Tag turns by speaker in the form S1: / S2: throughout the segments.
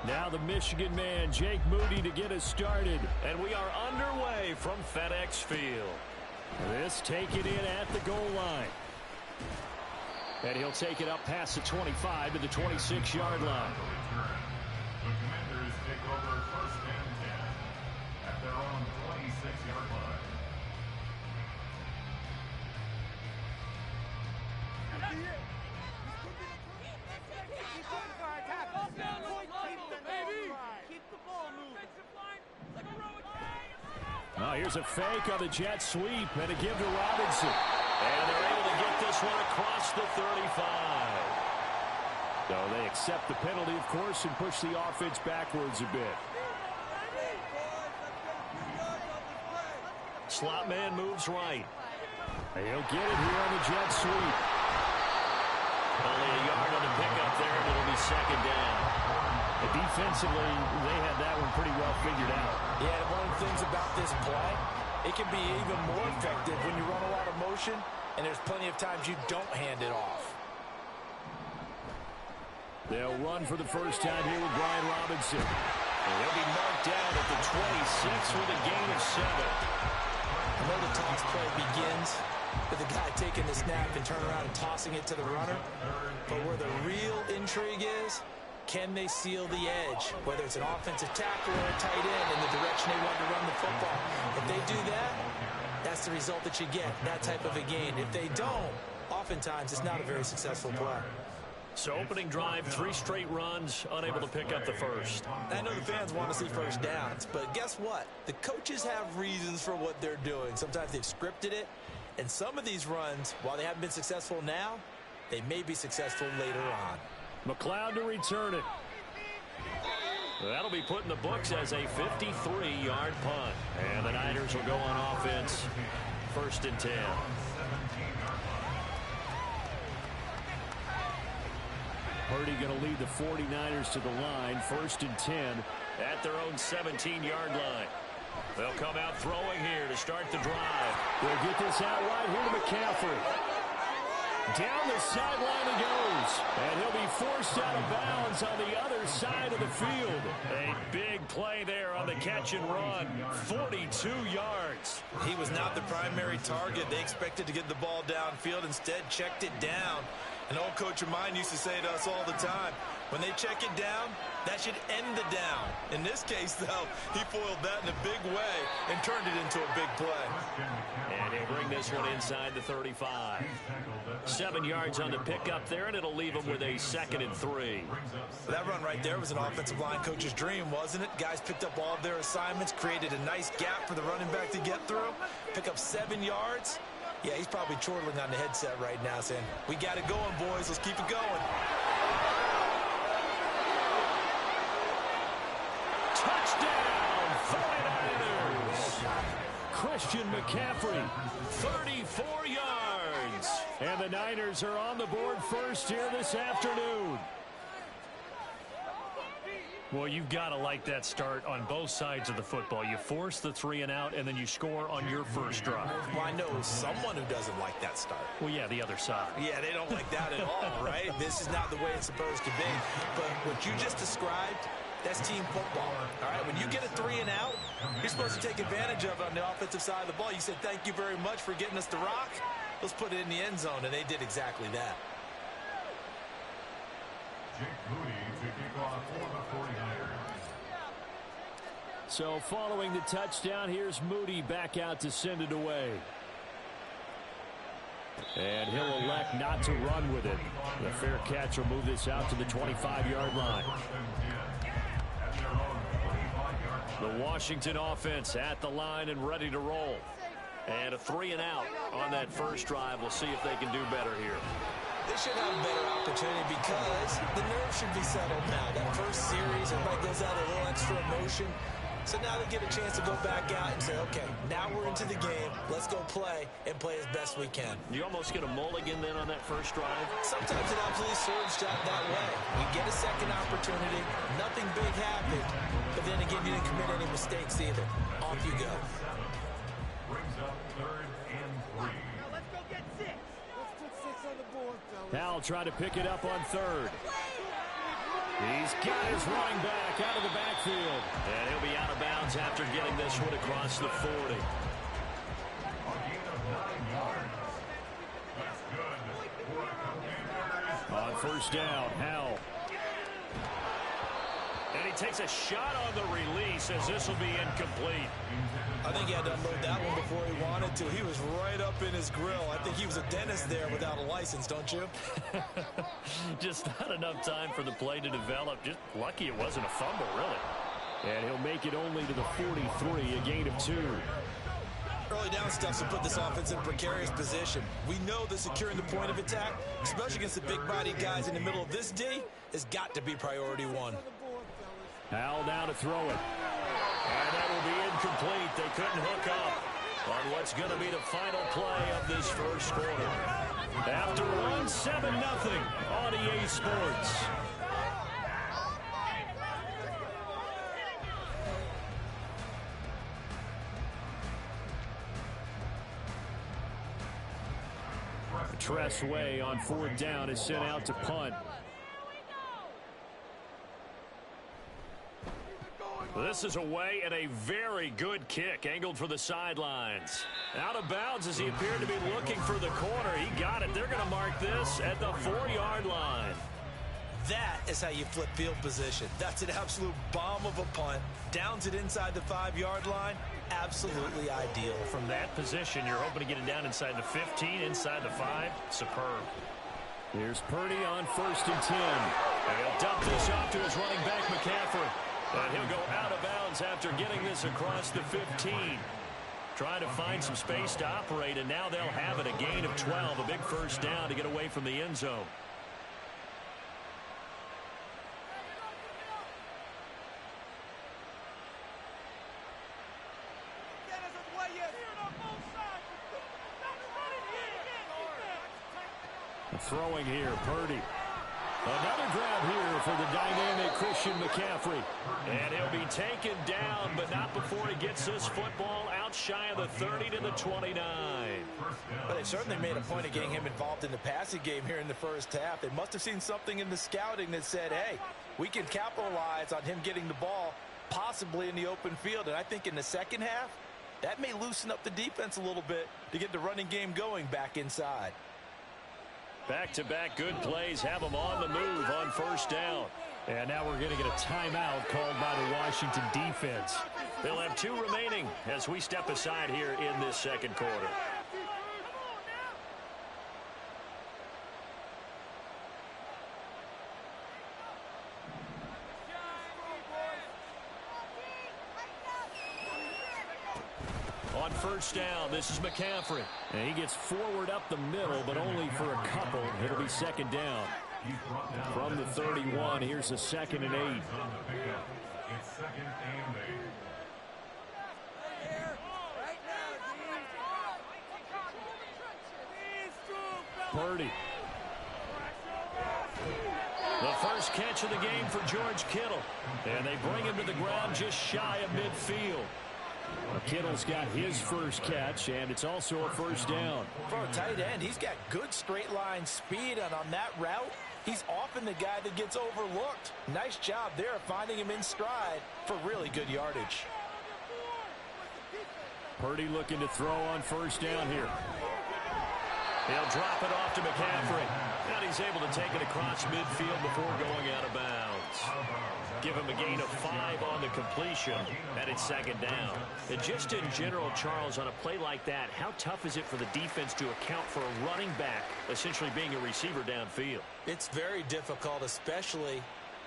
S1: Now the Michigan man, Jake Moody, to get us started. And we are underway from FedEx Field. This taken in at the goal line. And he'll take it up past the 25 to the 26-yard line.
S2: The Commanders take over 1st and 10 at their own 26-yard line.
S1: Now here's a fake on the jet sweep and a give to Robinson. And they're able to get this one across the 35. So they accept the penalty, of course, and push the offense backwards a bit. Slot man moves right. He'll get it here on the jet sweep. Only a yard on the pickup there, and it'll be 2nd down. And defensively, they had that one pretty well figured out.
S3: Yeah, and one of the things about this play, it can be even more effective when you run a lot of motion, and there's plenty of times you don't hand it off.
S1: They'll run for the first time here with Brian Robinson. And he'll be marked down at the 26 with a gain of 7.
S3: I know the toss play begins with the guy taking the snap and turn around and tossing it to the runner. But where the real intrigue is, can they seal the edge, whether it's an offensive tackle or a tight end in the direction they want to run the football. If they do that, that's the result that you get, that type of a gain. If they don't, oftentimes it's not a very successful play.
S1: So opening drive, 3 straight runs, unable to pick up the first.
S3: I know the fans want to see first downs, but guess what? The coaches have reasons for what they're doing. Sometimes they've scripted it, and some of these runs, while they haven't been successful now, they may be successful later on.
S1: McLeod to return it. That'll be put in the books as a 53-yard punt. And the Niners will go on offense. 1st and 10. Purdy going to lead the 49ers to the line. 1st and 10 at their own 17-yard line. They'll come out throwing here to start the drive. They'll get this out right here to McCaffrey. Down the sideline he goes. And he'll be forced out of bounds on the other side of the field. A big play there on the catch and run. 42 yards.
S3: He was not the primary target. They expected to get the ball downfield. Instead, checked it down. An old coach of mine used to say to us all the time, when they check it down, that should end the down. In this case, though, he foiled that in a big way and turned it into a big play.
S1: And he'll bring this one inside the 35. 7 yards on the pickup there, and it'll leave him with a 2nd and 3.
S3: That run right there was an offensive line coach's dream, wasn't it? Guys picked up all of their assignments, created a nice gap for the running back to get through, pick up 7 yards. Yeah, he's probably chortling on the headset right now saying, we got it going, boys. Let's keep it going.
S1: Touchdown, 49ers. Christian McCaffrey, 34 yards. And the Niners are on the board first here this afternoon. Well, you've got to like that start on both sides of the football. You force the 3 and out, and then you score on your first drive.
S3: Well, I know someone who doesn't like that start.
S1: Well, yeah, the other side.
S3: Yeah, they don't like that at all, right? This is not the way it's supposed to be. But what you just described, that's team football. All right, when you get a 3 and out, you're supposed to take advantage of it on the offensive side of the ball. You said, thank you very much for getting us the rock. Let's put it in the end zone, and they did exactly that.
S2: Jake Moody to kick off for the 49ers.
S1: So following the touchdown, here's Moody back out to send it away. And he'll elect not to run with it. The fair catch will move this out to the 25-yard line. The Washington offense at the line and ready to roll. And a 3 and out on that first drive. We'll see if they can do better here.
S3: They should have a better opportunity because the nerves should be settled now. That first series, everybody goes out a little extra emotion. So now they get a chance to go back out and say, okay, now we're into the game. Let's go play and play as best we can.
S1: You almost get a mulligan then on that first drive?
S3: Sometimes it absolutely serves that way. You get a second opportunity. Nothing big happened. But then again, you didn't commit any mistakes either. Off you go.
S2: Brings up 3rd and 3.
S4: Let's go get 6. Let's put 6 on the board, fellas.
S1: Hal trying to pick it up on 3rd. He's got his running back out of the backfield. And he'll be out of bounds after getting this one across the 40. On first down, Howell. And he takes a shot on the release as this will be incomplete.
S3: I think he had to unload that one before he wanted to. He was right up in his grill. I think he was a dentist there without a license, don't you?
S1: Just not enough time for the play to develop. Just lucky it wasn't a fumble, really. And he'll make it only to the 43, a gain of 2.
S3: Early down stuff to put this offense in a precarious position. We know that securing the point of attack, especially against the big-bodied guys in the middle of this D, has got to be priority 1.
S1: Howell now to throw it. And that will be incomplete. They couldn't hook up on what's going to be the final play of this first quarter. After one, 7-0 on EA Sports. Tressway on fourth down is sent out to punt. This is away and a very good kick angled for the sidelines. Out of bounds as he appeared to be looking for the corner. He got it. They're going to mark this at the 4-yard line.
S3: That is how you flip field position. That's an absolute bomb of a punt. Downs it inside the 5-yard line. Absolutely ideal.
S1: From that position, you're hoping to get it down inside the 15, inside the 5. Superb. Here's Purdy on first and 10. And he'll dump this off to his running back, McCaffrey. And he'll go out of bounds after getting this across the 15. Trying to find some space to operate, and now they'll have it. A gain of 12, a big first down to get away from the end zone. Throwing here, Purdy. Another grab here for the dynamic Christian McCaffrey. And he'll be taken down, but not before he gets this football out shy of the 30 to the 29.
S3: But they certainly made a point of getting him involved in the passing game here in the first half. They must have seen something in the scouting that said, hey, we can capitalize on him getting the ball possibly in the open field. And I think in the second half, that may loosen up the defense a little bit to get the running game going back inside.
S1: Back-to-back good plays have them on the move on first down. And now we're going to get a timeout called by the Washington defense. They'll have 2 remaining as we step aside here in this second quarter. On first down, this is McCaffrey. And he gets forward up the middle, but only for a couple. It'll be second down. From the 31, here's a 2nd and 8.
S2: It's 2nd and 8.
S1: Purdy. The first catch of the game for George Kittle. And they bring him to the ground just shy of midfield. Kittle's got his first catch, and it's also a first down.
S3: For a tight end, he's got good straight line speed, and on that route, he's often the guy that gets overlooked. Nice job there of finding him in stride for really good yardage.
S1: Purdy looking to throw on first down here. He'll drop it off to McCaffrey. And he's able to take it across midfield before going out of bounds. Give him a gain of 5 on the completion, and it's second down. And just in general, Charles, on a play like that, how tough is it for the defense to account for a running back essentially being a receiver downfield?
S3: It's very difficult, especially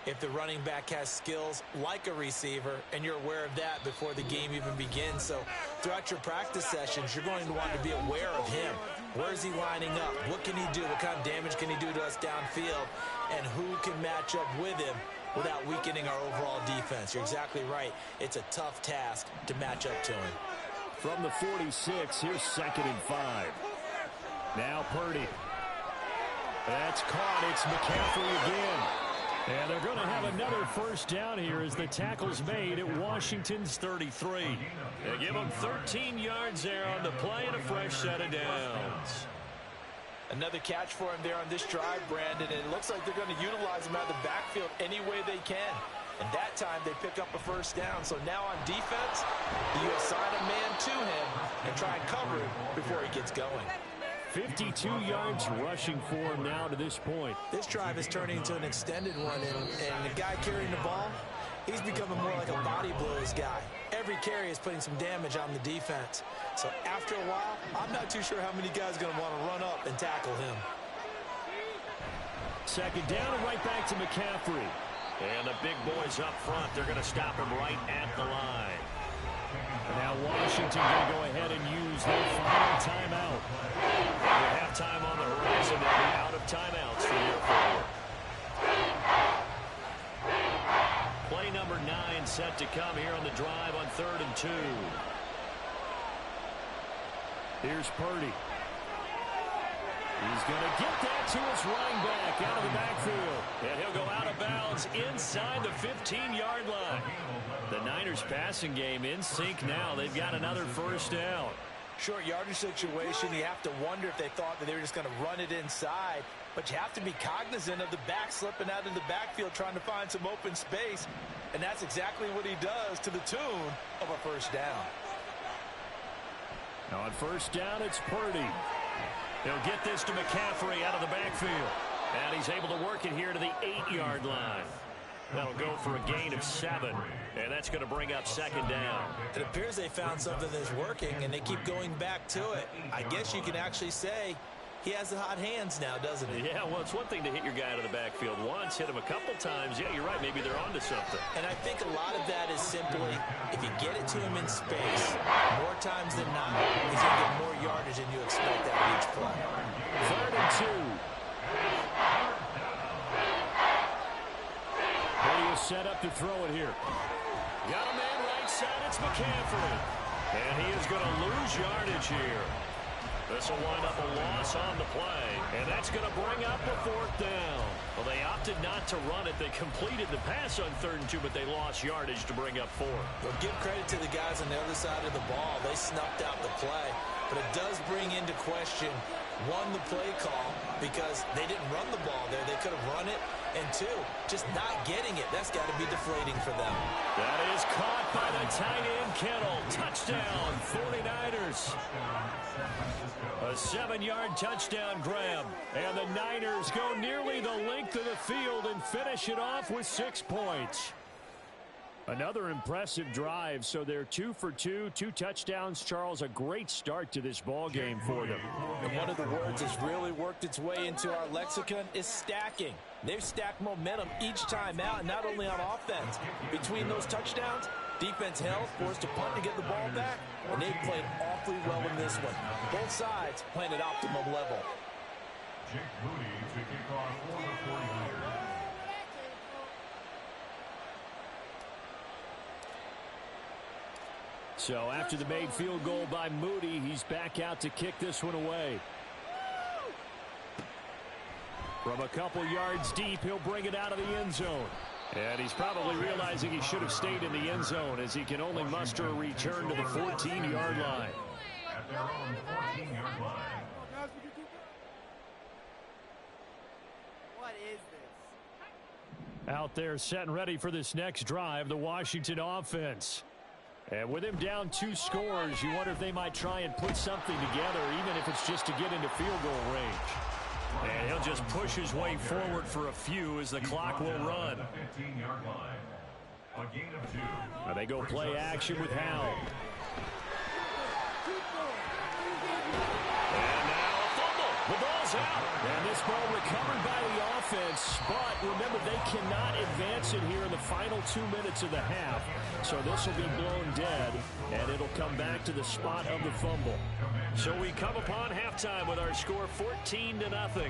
S3: if the running back has skills like a receiver, and you're aware of that before the game even begins. So throughout your practice sessions, you're going to want to be aware of him. Where is he lining up? What can he do? What kind of damage can he do to us downfield? And who can match up with him without weakening our overall defense? You're exactly right. It's a tough task to match up to him.
S1: From the 46, here's 2nd and 5. Now Purdy. That's caught. It's McCaffrey again. And they're going to have another first down here as the tackle's made at Washington's 33. They give them 13 yards there on the play and a fresh set of downs.
S3: Another catch for him there on this drive, Brandon, and it looks like they're going to utilize him out of the backfield any way they can. And that time they pick up a first down. So now on defense, you assign a man to him and try and cover him before he gets going.
S1: 52 yards rushing for him now to this point.
S3: This drive is turning into an extended one, and the guy carrying the ball, he's becoming more like a body blows guy. Every carry is putting some damage on the defense. So after a while, I'm not too sure how many guys are going to want to run up and tackle him.
S1: Second down and right back to McCaffrey. And the big boys up front, they're going to stop him right at the line. And now Washington going to go ahead and use their final timeout. With halftime on the horizon, they'll be out of timeouts from here forward. Play number 9 set to come here on the drive on 3rd and 2. Here's Purdy. He's going to get that to his running back out of the backfield. And he'll go out of bounds inside the 15-yard line. The Niners passing game in sync now. They've got another first down.
S3: Short yardage situation, you have to wonder if they thought that they were just going to run it inside. But you have to be cognizant of the back slipping out in the backfield trying to find some open space. And that's exactly what he does to the tune of a first down.
S1: Now on first down, it's Purdy. He'll get this to McCaffrey out of the backfield. And he's able to work it here to the 8-yard line. That'll go for a gain of 7. And that's going to bring up second down.
S3: It appears they found something that's working, and they keep going back to it. I guess you can actually say he has the hot hands now, doesn't he?
S1: Yeah, well, it's one thing to hit your guy out of the backfield once, hit him a couple times. Yeah, you're right. Maybe they're onto something.
S3: And I think a lot of that is simply if you get it to him in space, more times than not, he's going to get more yardage than you expect out of each play.
S1: 3rd and 2. Purdy is set up to throw it here. Got a man right side. It's McCaffrey. And he is going to lose yardage here. This will wind up a loss on the play, and that's going to bring up a 4th down. Well, they opted not to run it. They completed the pass on 3rd and 2, but they lost yardage to bring up 4.
S3: Well, give credit to the guys on the other side of the ball. They snuffed out the play, but it does bring into question, 1, the play call, because they didn't run the ball there. They could have run it, and 2, just not getting it. That's got to be deflating for them.
S1: That is caught by the tight end, Kittle. Touchdown, 49ers. A 7-yard touchdown grab. And the Niners go nearly the length of the field and finish it off with 6 points. Another impressive drive, so they're 2 for 2, 2 touchdowns. Charles, a great start to this ball game for them.
S3: And one of the words that's really worked its way into our lexicon is stacking. They've stacked momentum each time out, and not only on offense. Between those touchdowns, defense held, forced a punt to get the ball back, and they've played awfully well in this one. Both sides playing at optimum level.
S2: Jake Moody to kick off for the 49ers.
S1: So after the made field goal by Moody, he's back out to kick this one away. From a couple yards deep, he'll bring it out of the end zone. And he's probably realizing he should have stayed in the end zone as he can only muster a return to the 14-yard line.
S2: At their own 14-yard line.
S4: What is this?
S1: Out there set and ready for this next drive, the Washington offense. And with him down 2 scores, you wonder if they might try and put something together, even if it's just to get into field goal range. And he'll just push his way forward for a few as the clock will run.
S2: 15-yard line. A gain of 2.
S1: Now they go play action with Howell. And now a fumble. The ball's out. And this ball recovered by the offense. But remember, they cannot advance it here in the final 2 minutes of the half. So this will be blown dead, and it'll come back to the spot of the fumble. So we come upon halftime with our score 14-0.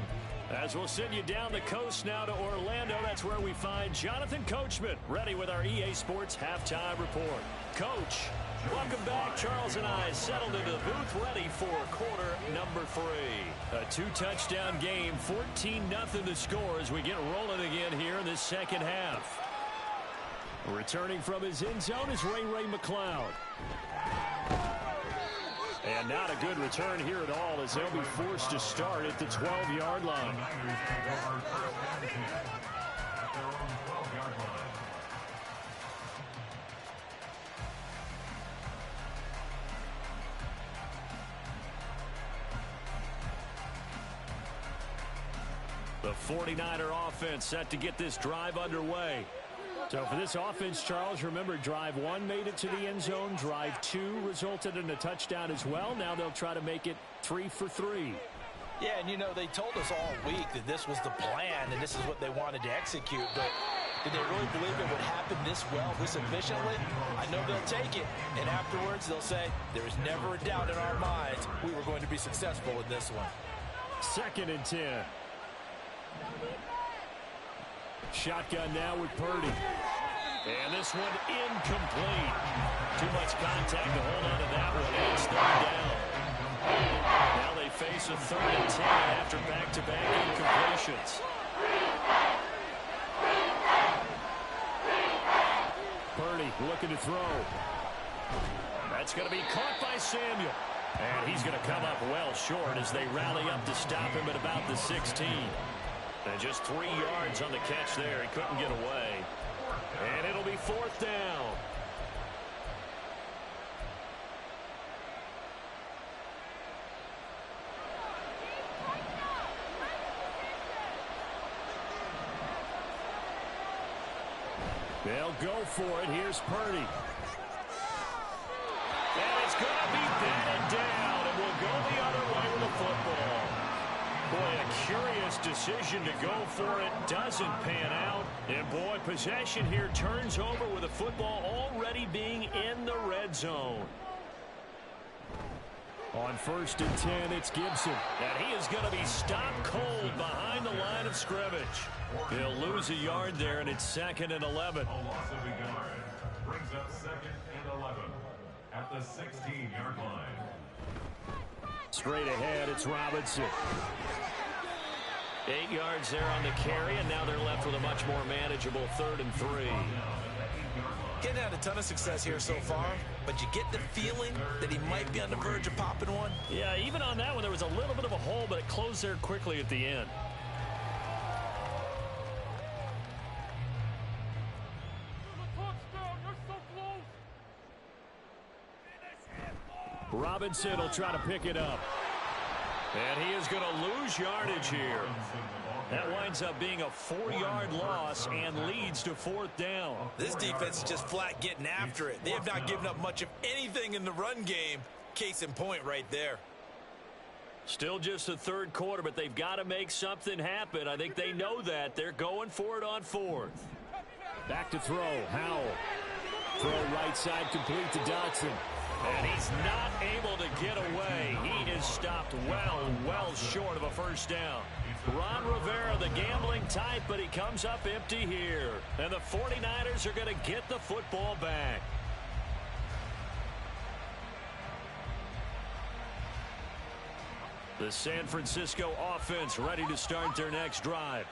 S1: As we'll send you down the coast now to Orlando, that's where we find Jonathan Coachman, ready with our EA Sports halftime report. Coach, welcome back. Charles and I settled into the booth, ready for quarter number 3. A 2-touchdown game, 14-0 the score as we get rolling again here in this second half. Returning from his end zone is Ray McCloud. And not a good return here at all as they'll be forced to start at the 12-yard line. The 49er offense set to get this drive underway. So for this offense, Charles, remember drive 1 made it to the end zone. Drive 2 resulted in a touchdown as well. Now they'll try to make it 3 for 3.
S3: Yeah, and you know, they told us all week that this was the plan and this is what they wanted to execute. But did they really believe it would happen this well, this efficiently? I know they'll take it. And afterwards, they'll say, there was never a doubt in our minds we were going to be successful in this one.
S1: 2nd and 10. Shotgun now with Purdy. And this one incomplete. Too much contact to hold on to that one. And it's 3rd down. Now they face a 3rd and 10 after back-to-back incompletions. Purdy looking to throw. That's going to be caught by Samuel. And he's going to come up well short as they rally up to stop him at about the 16. And just 3 yards on the catch there. He couldn't get away. And it'll be 4th down. They'll go for it. Here's Purdy. And it's going to be batted down. And we'll go the other way with the football. Boy, a curious decision to go for it. Doesn't pan out. And boy, possession here turns over with the football already being in the red zone. On 1st and 10, it's Gibson. And he is going to be stopped cold behind the line of scrimmage. He'll lose a yard there, and it's 2nd and 11.
S2: A loss of a yard brings up 2nd and 11 at the 16-yard line.
S1: Straight ahead, it's Robinson. 8 yards there on the carry, and now they're left with a much more manageable 3rd and 3.
S3: Getting had a ton of success here so far, but you get the feeling that he might be on the verge of popping one.
S1: Yeah, even on that one, there was a little bit of a hole, but it closed there quickly at the end. Robinson will try to pick it up. And he is going to lose yardage here. That winds up being a 4-yard loss and leads to 4th down.
S3: This defense is just flat getting after it. They have not given up much of anything in the run game. Case in point right there.
S1: Still just the 3rd quarter, but they've got to make something happen. I think they know that. They're going for it on 4th. Back to throw. Howell. Throw right side complete to Dotson. And he's not able to get away. He is stopped well short of a 1st down. Ron Rivera, the gambling type, but he comes up empty here. And the 49ers are going to get the football back. The San Francisco offense ready to start their next drive.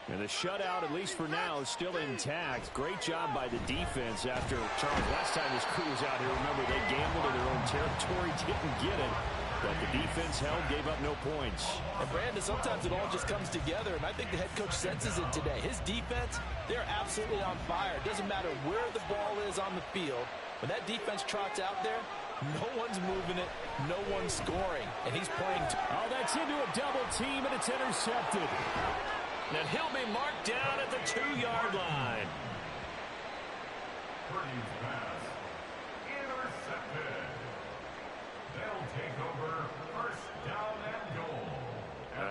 S1: And the shutout, at least for now, is still intact. Great job by the defense after, Charles, last time this crew was out here, remember, they gambled in their own territory, didn't get it. But the defense held, gave up no points.
S3: And Brandon, sometimes it all just comes together, and I think the head coach senses it today. His defense, they're absolutely on fire. It doesn't matter where the ball is on the field. When that defense trots out there, no one's moving it, no one's scoring, and he's playing.
S1: Oh, that's into a double team, and it's intercepted. And he'll be marked down at the 2-yard line.
S2: Purdy's pass intercepted. They'll take over 1st down and goal.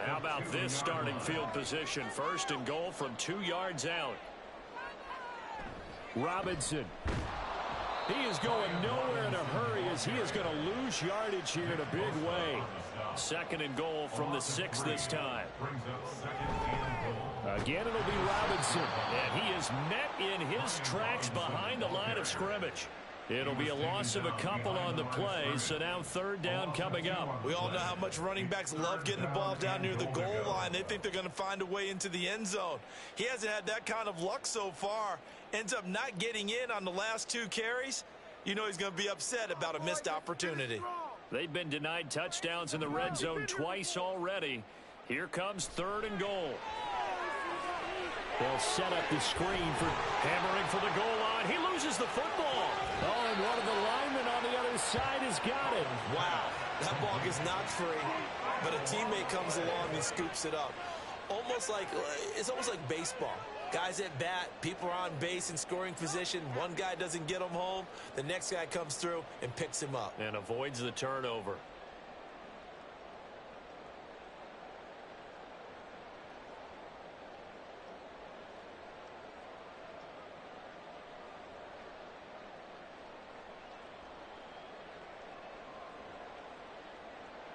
S1: How about this starting field position? 1st and goal from 2 yards out. Robinson. He is going nowhere in a hurry as he is going to lose yardage here in a big way. 2nd and goal from the 6 this time. Again, it'll be Robinson. And he is met in his tracks behind the line of scrimmage. It'll be a loss of a couple on the play, so now 3rd down coming up.
S3: We all know how much running backs love getting the ball down near the goal line. They think they're going to find a way into the end zone. He hasn't had that kind of luck so far. Ends up not getting in on the last 2 carries. You know he's going to be upset about a missed opportunity.
S1: They've been denied touchdowns in the red zone twice already. Here comes 3rd and goal. They'll set up the screen for hammering for the goal line. He loses the football. Oh, and one of the linemen on the other side has got it.
S3: Wow, that ball is not free, but a teammate comes along and scoops it up. It's almost like baseball. Guys at bat, people are on base in scoring position. One guy doesn't get him home. The next guy comes through and picks him up.
S1: And avoids the turnover.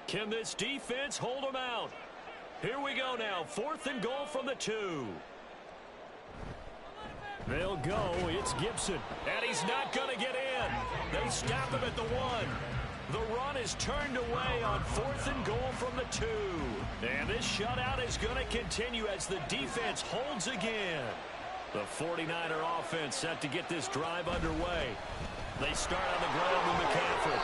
S1: Can this defense hold them out? Here we go now. 4th and goal from the 2. They'll go. It's Gibson. And he's not going to get in. They stop him at the 1. The run is turned away on 4th and goal from the 2. And this shutout is going to continue as the defense holds again. The 49er offense set to get this drive underway. They start on the ground with McCaffrey.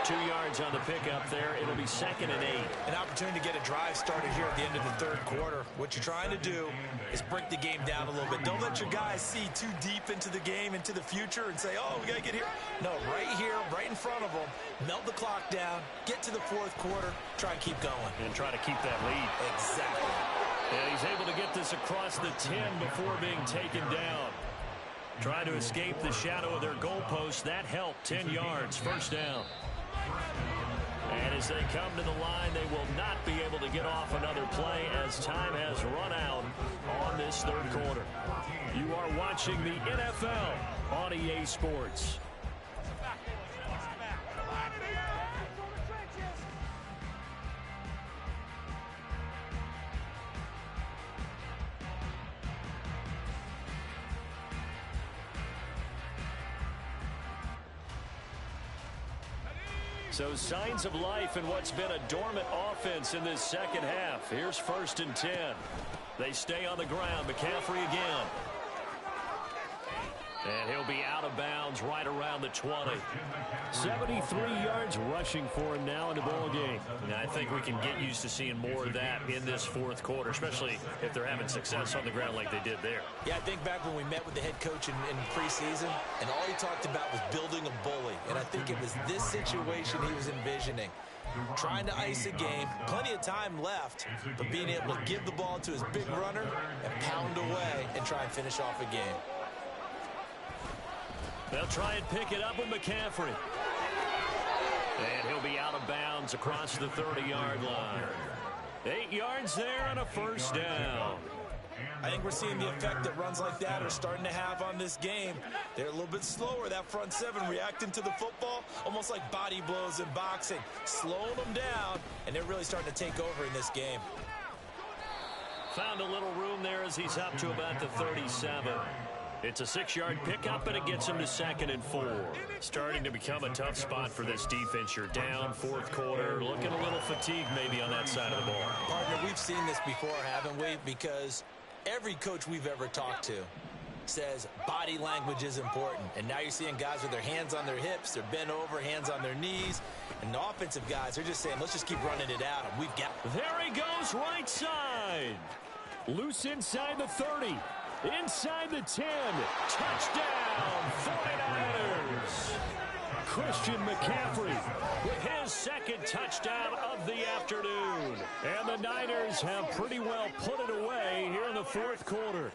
S1: 2 yards on the pickup there. It'll be 2nd and 8.
S3: An opportunity to get a drive started here at the end of the 3rd quarter. What you're trying to do is break the game down a little bit. Don't let your guys see too deep into the game, into the future, and say, oh, we got to get here. No, right here, right in front of them, melt the clock down, get to the 4th quarter, try and keep going.
S1: And try to keep that lead.
S3: Exactly.
S1: And he's able to get this across the 10 before being taken down. Trying to escape the shadow of their goalpost. That helped. 10 yards, 1st down. And as they come to the line, they will not be able to get off another play as time has run out on this 3rd quarter. You are watching the NFL on EA Sports. So signs of life in what's been a dormant offense in this 2nd half. Here's 1st and 10. They stay on the ground. McCaffrey again. And he'll be out of bounds right around the 20. 73 yards rushing for him now in the ball game. And I think we can get used to seeing more of that in this 4th quarter, especially if they're having success on the ground like they did there.
S3: Yeah, I think back when we met with the head coach in preseason, and all he talked about was building a bully. And I think it was this situation he was envisioning. Trying to ice a game, plenty of time left, but being able to give the ball to his big runner and pound away and try and finish off a game.
S1: They'll try and pick it up with McCaffrey. And he'll be out of bounds across the 30-yard line. 8 yards there and a 1st down.
S3: I think we're seeing the effect that runs like that are starting to have on this game. They're a little bit slower, that front 7 reacting to the football, almost like body blows in boxing, slowing them down, and they're really starting to take over in this game.
S1: Found a little room there as he's up to about the 37. It's a 6-yard pickup, and it gets him to 2nd and 4. Starting to become a tough spot for this defense. You're down 4th quarter, looking a little fatigued maybe on that side of the ball.
S3: Partner, we've seen this before, haven't we? Because every coach we've ever talked to says body language is important. And now you're seeing guys with their hands on their hips, they're bent over, hands on their knees. And the offensive guys, they're just saying, let's just keep running it out. And we've got...
S1: There he goes, right side. Loose inside the 30. Inside the 10. Touchdown, 49ers. Christian McCaffrey with his 2nd touchdown of the afternoon. And the Niners have pretty well put it away here in the 4th quarter.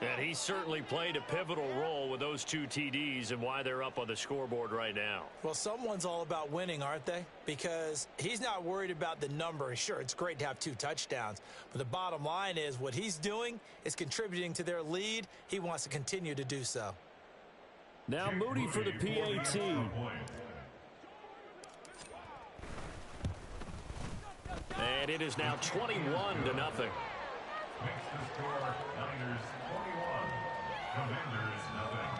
S1: And he certainly played a pivotal role with those 2 TDs and why they're up on the scoreboard right now.
S3: Well, someone's all about winning, aren't they? Because he's not worried about the number. Sure, it's great to have 2 touchdowns. But the bottom line is what he's doing is contributing to their lead. He wants to continue to do so.
S1: Now Moody for the PAT. And it is now 21-0.
S2: Makes the score Niners 21, Commanders nothing.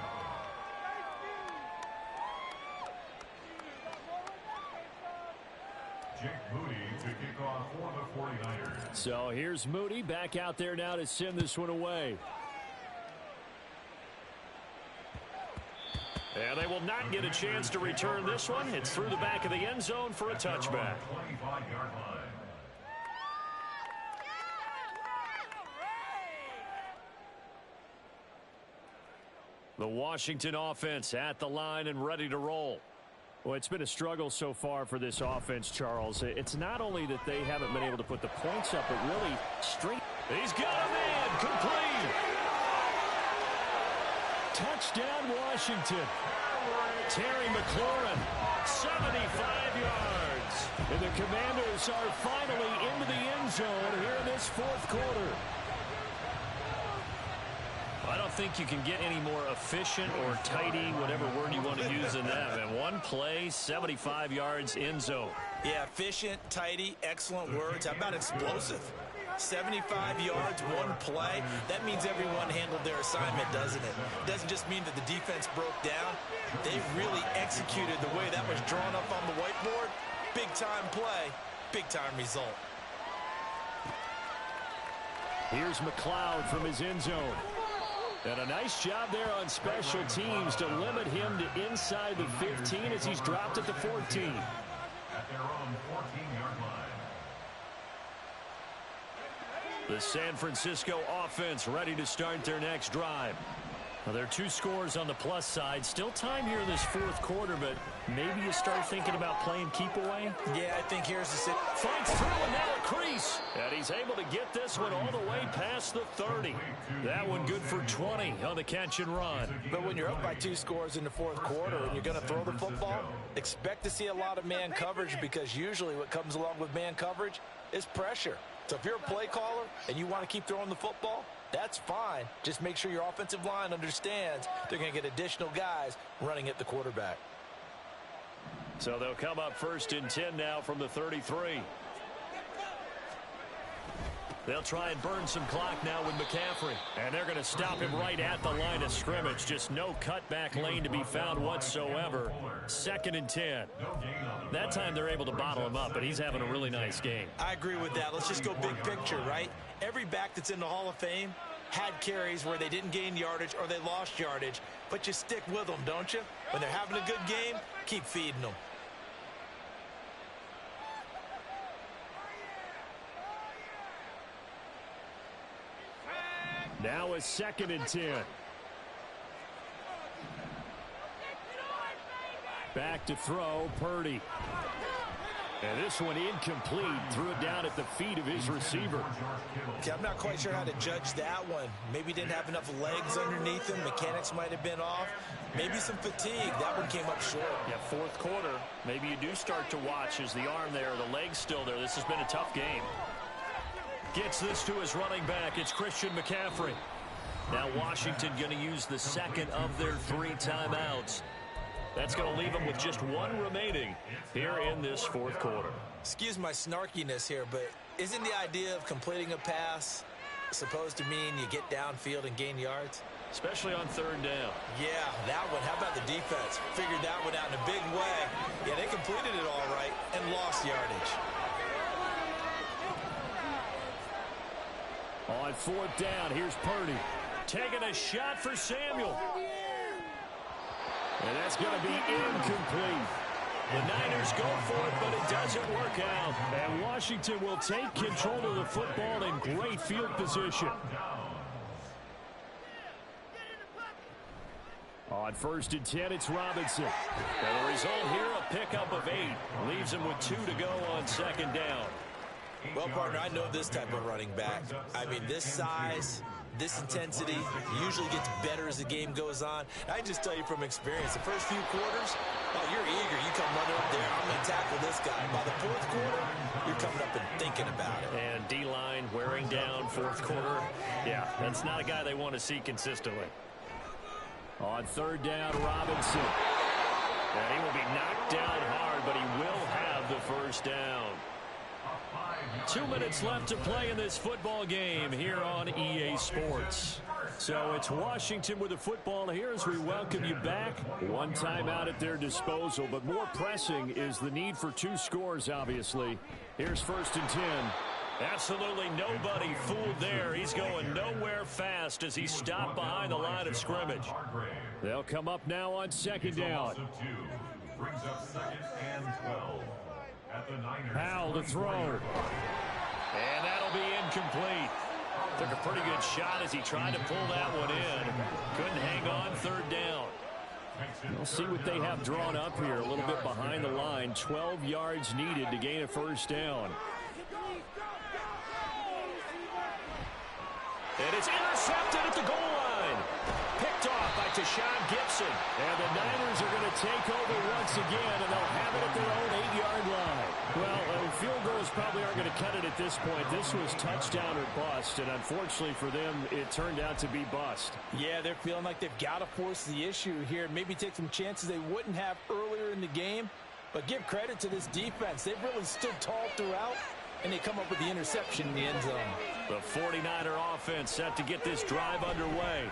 S2: Jake Moody to kick off for the 49ers.
S1: So here's Moody back out there now to send this one away. And they will not get a chance to return this one. It's through the back of the end zone for a touchback.
S2: 25-yard line.
S1: The Washington offense at the line and ready to roll. Well, it's been a struggle so far for this offense, Charles. It's not only that they haven't been able to put the points up, but really straight. He's got a man complete. Touchdown, Washington. Terry McLaurin, 75 yards. And the Commanders are finally into the end zone here in this fourth quarter. I don't think you can get any more efficient or tidy, whatever word you want to use in that. And one play, 75 yards, end zone.
S3: Yeah, efficient, tidy, excellent words. How about explosive? 75 yards, one play. That means everyone handled their assignment, doesn't it? It doesn't just mean that the defense broke down. They really executed the way that was drawn up on the whiteboard. Big-time play, big-time result.
S1: Here's McLeod from his end zone. And a nice job there on special teams to limit him to inside the 15 as he's dropped at the 14.
S2: At their own 14-yard line.
S1: The San Francisco offense ready to start their next drive. Well, there are 2 scores on the plus side. Still time here in this fourth quarter, but maybe you start thinking about playing keep away.
S3: Yeah, I think here's the sit.
S1: Fights through and now a crease. And he's able to get this one all the way past the 30. That one good for 20 on the catch and run.
S3: But when you're up by 2 scores in the fourth quarter and you're going to throw the football, expect to see a lot of man coverage, because usually what comes along with man coverage is pressure. So if you're a play caller and you want to keep throwing the football, that's fine. Just make sure your offensive line understands they're going to get additional guys running at the quarterback.
S1: So they'll come up first and 10 now from the 33. They'll try and burn some clock now with McCaffrey. And they're going to stop him right at the line of scrimmage. Just no cutback lane to be found whatsoever. 2nd and 10. That time they're able to bottle him up, but he's having a really nice game.
S3: I agree with that. Let's just go big picture, right? Every back that's in the Hall of Fame had carries where they didn't gain yardage or they lost yardage. But you stick with them, don't you? When they're having a good game, keep feeding them.
S1: Now a 2nd and 10. Back to throw, Purdy. And this one incomplete. Threw it down at the feet of his receiver.
S3: Okay, I'm not quite sure how to judge that one. Maybe didn't have enough legs underneath him. Mechanics might have been off. Maybe some fatigue. That one came up short.
S1: Yeah, fourth quarter. Maybe you do start to watch as the arm there, the leg's still there. This has been a tough game. Gets this to his running back. It's Christian McCaffrey. Now Washington going to use the second of their 3 timeouts. That's going to leave them with just 1 remaining here in this fourth quarter.
S3: Excuse my snarkiness here, but isn't the idea of completing a pass supposed to mean you get downfield and gain yards?
S1: Especially on 3rd down.
S3: Yeah, that one. How about the defense? Figured that one out in a big way. Yeah, they completed it all right and lost yardage.
S1: On 4th down, here's Purdy. Taking a shot for Samuel. And that's going to be incomplete. The Niners go for it, but it doesn't work out. And Washington will take control of the football in great field position. On 1st and 10, it's Robinson. And the result here, a pickup of 8. Leaves him with 2 to go on 2nd down.
S3: Well, partner, I know this type of running back. I mean, this size, this intensity usually gets better as the game goes on. I just tell you from experience, the first few quarters, oh, you're eager. You come running up there, I'm going to tackle this guy. By the 4th quarter, you're coming up and thinking about it.
S1: And D-line wearing down 4th quarter. Yeah, that's not a guy they want to see consistently. On 3rd down, Robinson. And he will be knocked down hard, but he will have the first down. 2 minutes left to play in this football game here on EA Sports. So it's Washington with the football here as we welcome you back. 1 timeout at their disposal, but more pressing is the need for 2 scores, obviously. Here's 1st and 10. Absolutely nobody fooled there. He's going nowhere fast as he stopped behind the line of scrimmage. They'll come up now on second down.
S2: Brings up second and 12 at the Niners.
S1: Powell to throw. And that'll be incomplete. Took a pretty good shot as he tried to pull that one in. Couldn't hang on third down. We'll see what they have drawn up here. A little bit behind the line. 12 yards needed to gain a first down. And it's intercepted at the goal line. Picked off by Tashawn Gibson. And the Niners are going to take over once again, and they'll have it at their own 8-yard line. Well, field goals probably aren't going to cut it at this point. This was touchdown or bust, and unfortunately for them, it turned out to be bust.
S3: Yeah, they're feeling like they've got to force the issue here. Maybe take some chances they wouldn't have earlier in the game. But give credit to this defense. They've really stood tall throughout, and they come up with the interception in the end zone.
S1: The 49er offense set to get this drive underway.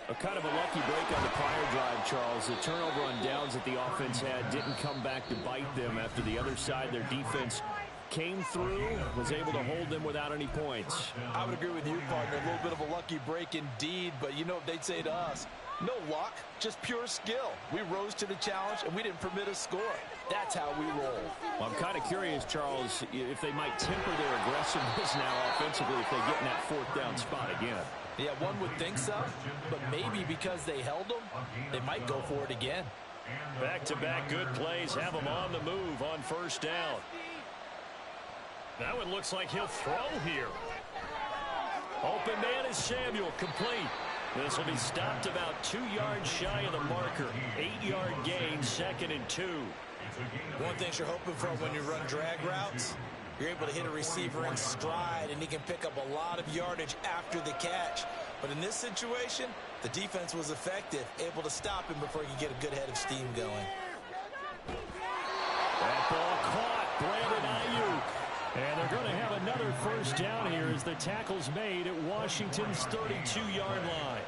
S1: A kind of a lucky break on the prior drive, Charles. The turnover on downs that the offense had didn't come back to bite them after the other side. Their defense came through, was able to hold them without any points.
S3: I would agree with you, partner. A little bit of a lucky break indeed, but you know what they'd say to us? No luck, just pure skill. We rose to the challenge, and we didn't permit a score. That's how we roll.
S1: Well, I'm kind of curious, Charles, if they might temper their aggressiveness now offensively if they get in that fourth down spot again.
S3: Yeah, one would think so, but maybe because they held them, they might go for it again.
S1: Back-to-back good plays have them on the move on first down. That one looks like he'll throw here. Open man is Samuel, complete. This will be stopped about 2 yards shy of the marker. 8-yard gain, 2nd and 2.
S3: One thing you're hoping for when you run drag routes, you're able to hit a receiver in stride, and he can pick up a lot of yardage after the catch. But in this situation, the defense was effective, able to stop him before he could get a good head of steam going.
S1: That ball caught. Brandon Ayuk. And they're going to have another first down here as the tackle's made at Washington's 32-yard line.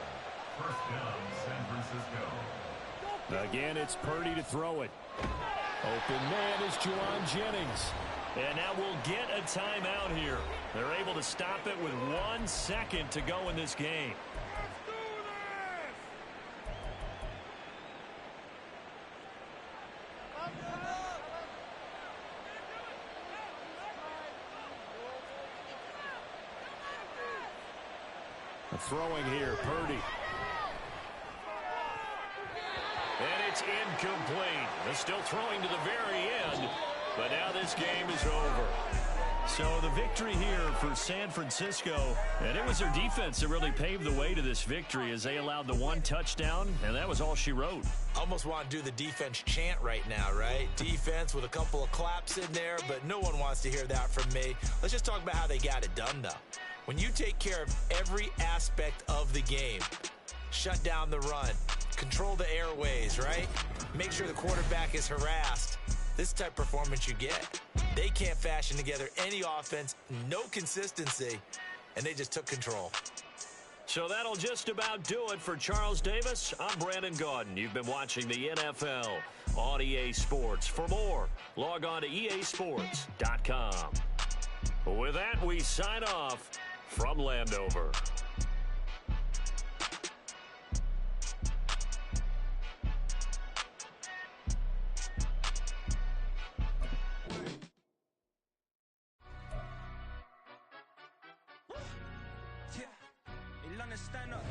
S2: First down, San Francisco.
S1: Again, it's Purdy to throw it. Open man is Juwan Jennings. And now we'll get a timeout here. They're able to stop it with 1 second to go in this game. Throwing here, Purdy. And it's incomplete. They're still throwing to the very end, but now this game is over. So the victory here for San Francisco, and it was their defense that really paved the way to this victory as they allowed the 1 touchdown, and that was all she wrote.
S3: Almost want to do the defense chant right now, right? Defense with a couple of claps in there, but no one wants to hear that from me. Let's just talk about how they got it done, though. When you take care of every aspect of the game, shut down the run, control the airways, right? Make sure the quarterback is harassed. This type of performance you get. They can't fashion together any offense, no consistency, and they just took control.
S1: So that'll just about do it for Charles Davis. I'm Brandon Gaudin. You've been watching the NFL on EA Sports. For more, log on to easports.com. With that, we sign off from Landover.
S5: Yeah, il en est stand up.